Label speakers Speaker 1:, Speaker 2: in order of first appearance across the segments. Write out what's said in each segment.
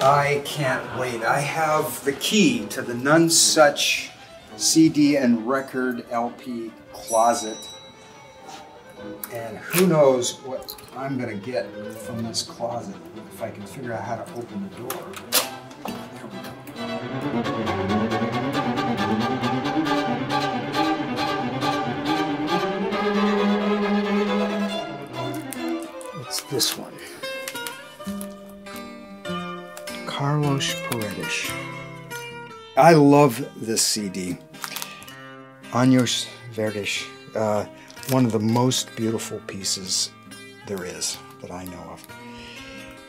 Speaker 1: I can't wait. I have the key to the Nonesuch CD and record LP closet. And who knows what I'm going to get from this closet if I can figure out how to open the door. There we go. It's this one. Kronos Quartet. I love this CD. Nonesuch Verdish, one of the most beautiful pieces there is that I know of.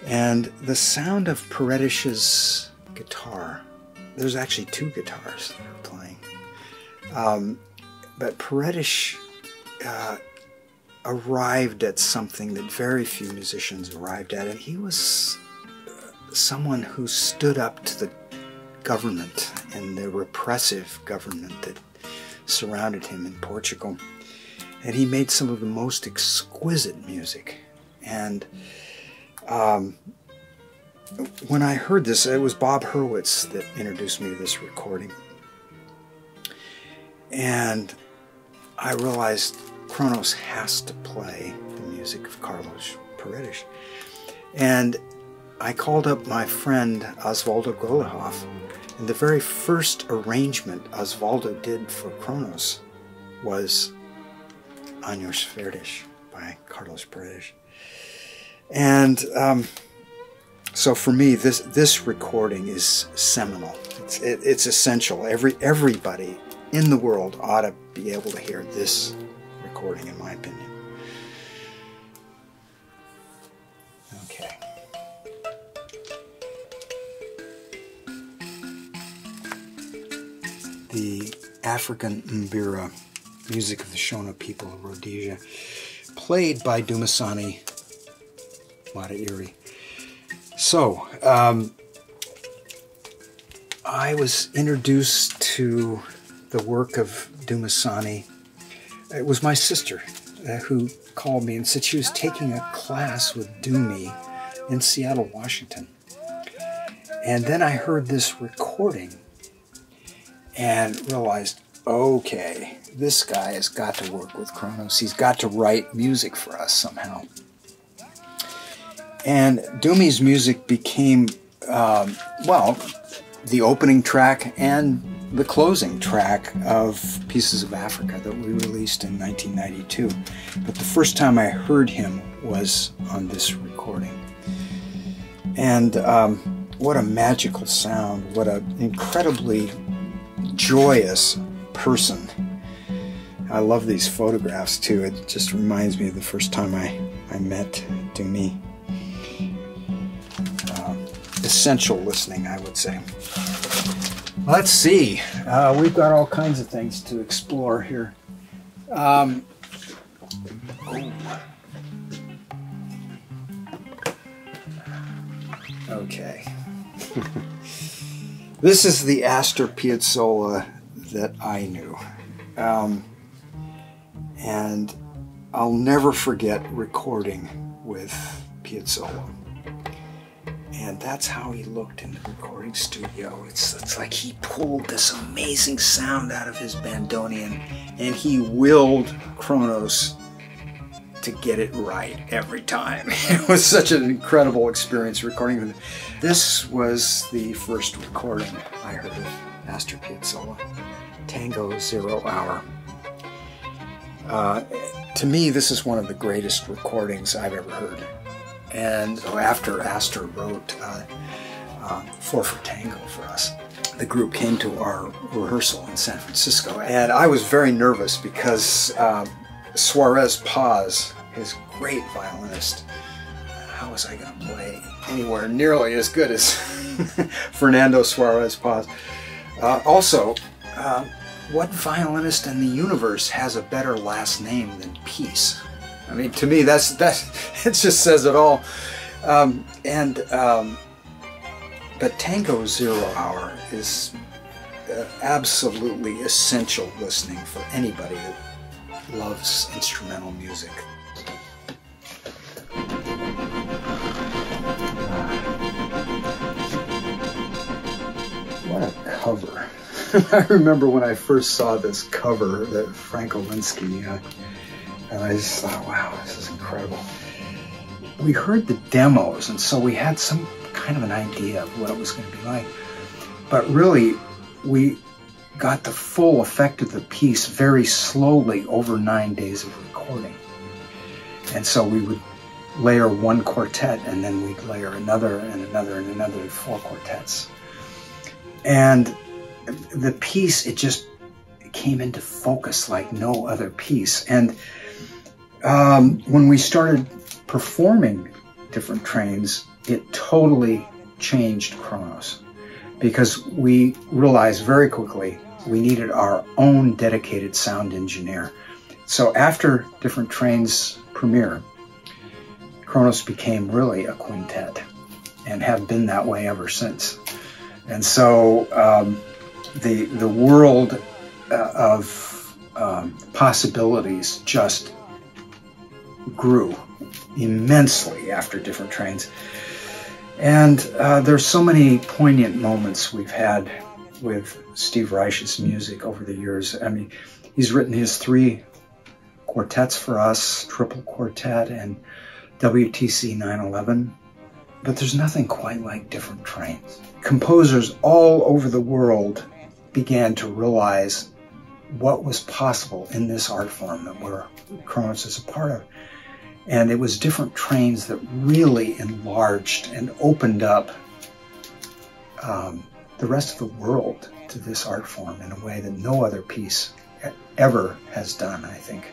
Speaker 1: And the sound of Paretish's guitar, there's actually two guitars that are playing. But Paretish arrived at something that very few musicians arrived at, and he was someone who stood up to the government and the repressive government that surrounded him in Portugal. And he made some of the most exquisite music. And when I heard this, it was Bob Hurwitz that introduced me to this recording. And I realized Kronos has to play the music of Kronos Quartet. And I called up my friend Osvaldo Golehoff, and the very first arrangement Osvaldo did for Kronos was Nonesuch Verdish by Kronos Quartet. And so for me, this recording is seminal. It's essential. Everybody in the world ought to be able to hear this recording, in my opinion. Okay. The African Mbira, music of the Shona people of Rhodesia, played by Dumasani Madairi. So, I was introduced to the work of Dumasani. It was my sister who called me and said she was taking a class with Dumi in Seattle, Washington. And then I heard this recording and realized, okay, this guy has got to work with Kronos. He's got to write music for us somehow. And Dumi's music became, well, the opening track and the closing track of Pieces of Africa that we released in 1992. But the first time I heard him was on this recording. And what a magical sound, what an incredibly joyous person. I love these photographs too. It just reminds me of the first time I met Dumi. Essential listening, I would say. Let's see. We've got all kinds of things to explore here. Okay. This is the Astor Piazzolla that I knew. And I'll never forget recording with Piazzolla. And that's how he looked in the recording studio. It's like he pulled this amazing sound out of his bandoneon and he willed Kronos to get it right every time. It was such an incredible experience recording with him. This was the first recording I heard of Astor Piazzolla, Tango 0 Hour. To me, this is one of the greatest recordings I've ever heard. And so after Astor wrote 4 for Tango for us, the group came to our rehearsal in San Francisco. And I was very nervous because Suarez Paz, his great violinist, how was I going to play anywhere nearly as good as Fernando Suarez Paz? Also, what violinist in the universe has a better last name than Peace? I mean, to me, it just says it all. But Tango 0 Hour is absolutely essential listening for anybody that loves instrumental music. I remember when I first saw this cover, that Frank Olinsky, and I just thought, wow, this is incredible. We heard the demos, and so we had some kind of an idea of what it was going to be like. But really, we got the full effect of the piece very slowly over 9 days of recording. And so we would layer one quartet, and then we'd layer another and another and another, 4 quartets. And the piece, it just came into focus like no other piece. And when we started performing different trains, it totally changed Kronos, because we realized very quickly we needed our own dedicated sound engineer. So after different trains premiere, Kronos became really a quintet, and have been that way ever since. And so the world of possibilities just grew immensely after different trains. And there's so many poignant moments we've had with Steve Reich's music over the years. I mean, he's written his 3 quartets for us, triple quartet and WTC 911, but there's nothing quite like different trains. Composers all over the world began to realize what was possible in this art form that Kronos is a part of. And it was different trains that really enlarged and opened up the rest of the world to this art form in a way that no other piece ever has done, I think.